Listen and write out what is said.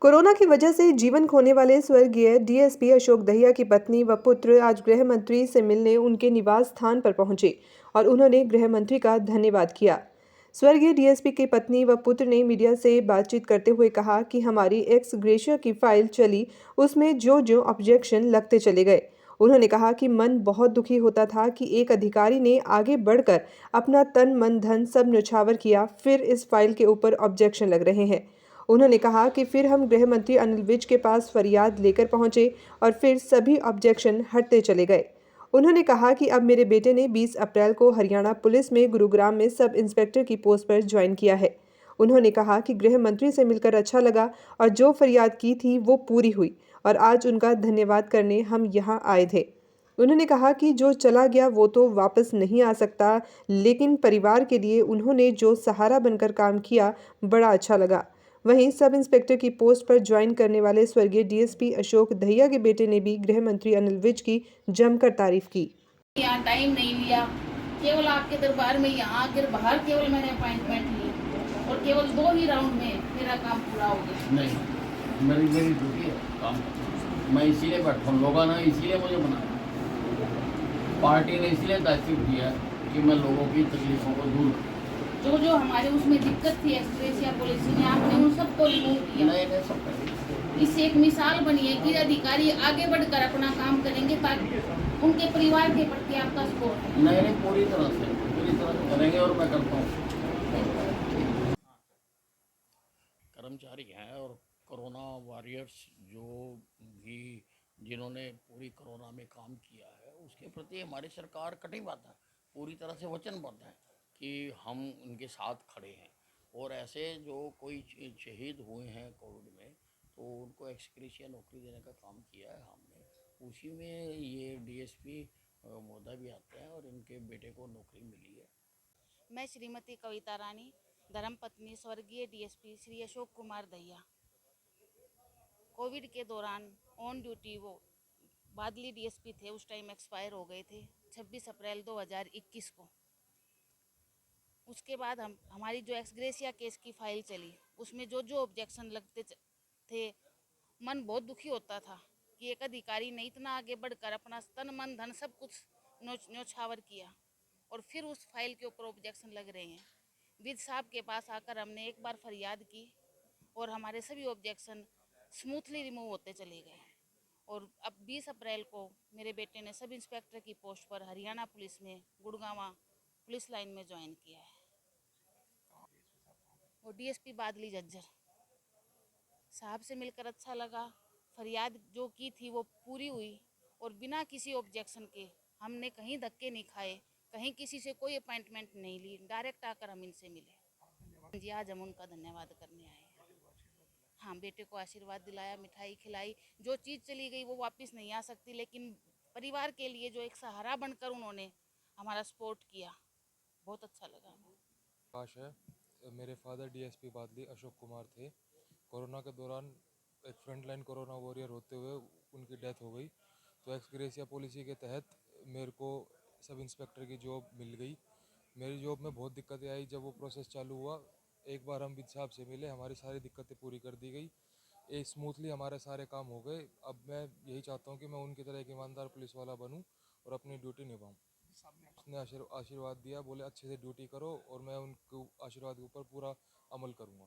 Corona की वजह से जीवन खोने वाले स्वर्गीय डीएसपी अशोक दहिया की पत्नी व पुत्र आज गृह मंत्री से मिलने उनके निवास स्थान पर पहुंचे और उन्होंने गृह मंत्री का धन्यवाद किया। स्वर्गीय डीएसपी की पत्नी व पुत्र ने मीडिया से बातचीत करते हुए कहा कि हमारी एक्स ग्रेशिया की फाइल चली, उसमें जो जो ऑब्जेक्शन लगते चले गए। उन्होंने कहा कि मन बहुत दुखी होता था कि एक अधिकारी ने आगे बढ़कर अपना तन मन धन सब न्यौछावर किया, फिर इस फाइल के ऊपर ऑब्जेक्शन लग रहे हैं। उन्होंने कहा कि फिर हम गृह मंत्री अनिल विज के पास फरियाद लेकर पहुंचे और फिर सभी ऑब्जेक्शन हटते चले गए। उन्होंने कहा कि अब मेरे बेटे ने 20 अप्रैल को हरियाणा पुलिस में गुरुग्राम में सब इंस्पेक्टर की पोस्ट पर ज्वाइन किया है। उन्होंने कहा कि गृह मंत्री से मिलकर अच्छा लगा और जो फरियाद की थी वो पूरी हुई और आज उनका धन्यवाद करने हम यहाँ आए थे। उन्होंने कहा कि जो चला गया वो तो वापस नहीं आ सकता, लेकिन परिवार के लिए उन्होंने जो सहारा बनकर काम किया, बड़ा अच्छा लगा। वहीं सब इंस्पेक्टर की पोस्ट पर ज्वाइन करने वाले स्वर्गीय डीएसपी अशोक दहिया के बेटे ने भी गृह मंत्री अनिल विज की जमकर तारीफ की। यहाँ टाइम नहीं लिया, केवल आपके दरबार में यहाँ आकर बाहर केवल मैंने अपॉइंटमेंट ली और केवल 2 ही राउंड में मेरा काम पूरा हो गया। नहीं, मेरी ड्यूटी है काम करना। मैं इसीलिए बैठा हूँ, लोगों ने इसीलिए मुझे बनाया, पार्टी ने इसीलिए दायित्व दिया कि मैं लोगों की तकलीफों को दूर करूँ। जो हमारे उसमें दिक्कत थी एक्सग्रेशिया पॉलिसी में, आपने उन सबको रिमूव किया। नहीं, सब इससे एक मिसाल बनी है कि अधिकारी आगे बढ़कर अपना काम करेंगे ताकि उनके परिवार के प्रति आपका सपोर्ट है। नहीं, पूरी तरह से करेंगे और मैं करता हूँ। कर्मचारी हैं और कोरोना वॉरियर्स जो भी जिन्होंने पूरी कोरोना में काम किया है, उसके प्रति हमारी सरकार कटिबद्ध है, पूरी तरह से वचनबद्ध है कि हम उनके साथ खड़े हैं। और ऐसे जो कोई शहीद हुए हैं कोविड में, तो उनको एक्सग्रेशिया नौकरी देने का काम किया है हमने। उसी में ये डीएसपी महोदय भी आते हैं और इनके बेटे को नौकरी मिली है। मैं श्रीमती कविता रानी, धर्मपत्नी स्वर्गीय डीएसपी श्री अशोक कुमार दहिया, कोविड के दौरान ऑन ड्यूटी वो बादली डीएसपी थे, उस टाइम एक्सपायर हो गए थे 26 अप्रैल 2021 को। उसके बाद हमारी जो एक्सग्रेशिया केस की फाइल चली, उसमें जो जो ऑब्जेक्शन लगते थे, मन बहुत दुखी होता था कि एक अधिकारी ने इतना आगे बढ़कर अपना तन मन धन सब कुछ न्यौछावर किया और फिर उस फाइल के ऊपर ऑब्जेक्शन लग रहे हैं। विज साहब के पास आकर हमने एक बार फरियाद की और हमारे सभी ऑब्जेक्शन स्मूथली रिमूव होते चले गए। और अब 20 अप्रैल को मेरे बेटे ने सब इंस्पेक्टर की पोस्ट पर हरियाणा पुलिस में गुड़गांव पुलिस लाइन में ज्वाइन किया है। और डीएसपी बादली झज्जर साहब से मिलकर अच्छा लगा। फरियाद जो की थी वो पूरी हुई और बिना किसी ऑब्जेक्शन के हमने कहीं धक्के नहीं खाए, कहीं किसी से कोई अपॉइंटमेंट नहीं ली, डायरेक्ट आकर हम इनसे मिले। जी, आज हम उनका धन्यवाद करने आए हैं। हाँ, बेटे को आशीर्वाद दिलाया, मिठाई खिलाई। जो चीज़ चली गई वो वापस नहीं आ सकती, लेकिन परिवार के लिए जो एक सहारा बनकर उन्होंने हमारा सपोर्ट किया, बहुत अच्छा लगा हमें। काश है, मेरे फादर डीएसपी बादली अशोक कुमार थे। कोरोना के दौरान एक फ्रंटलाइन कोरोना वॉरियर होते हुए उनकी डेथ हो गई, तो एक्स ग्रेशिया पॉलिसी के तहत मेरे को सब इंस्पेक्टर की जॉब मिल गई। मेरी जॉब में बहुत दिक्कतें आई जब वो प्रोसेस चालू हुआ। एक बार हम विद साहब से मिले, हमारी सारी दिक्कतें पूरी कर दी गई, एक स्मूथली हमारे सारे काम हो गए। अब मैं यही चाहता हूँ कि मैं उनकी तरह एक ईमानदार पुलिस वाला बनूँ और अपनी ड्यूटी निभाऊँ। उसने आशीर्वाद दिया, बोले अच्छे से ड्यूटी करो और मैं उनके आशीर्वाद के ऊपर पूरा अमल करूँगा।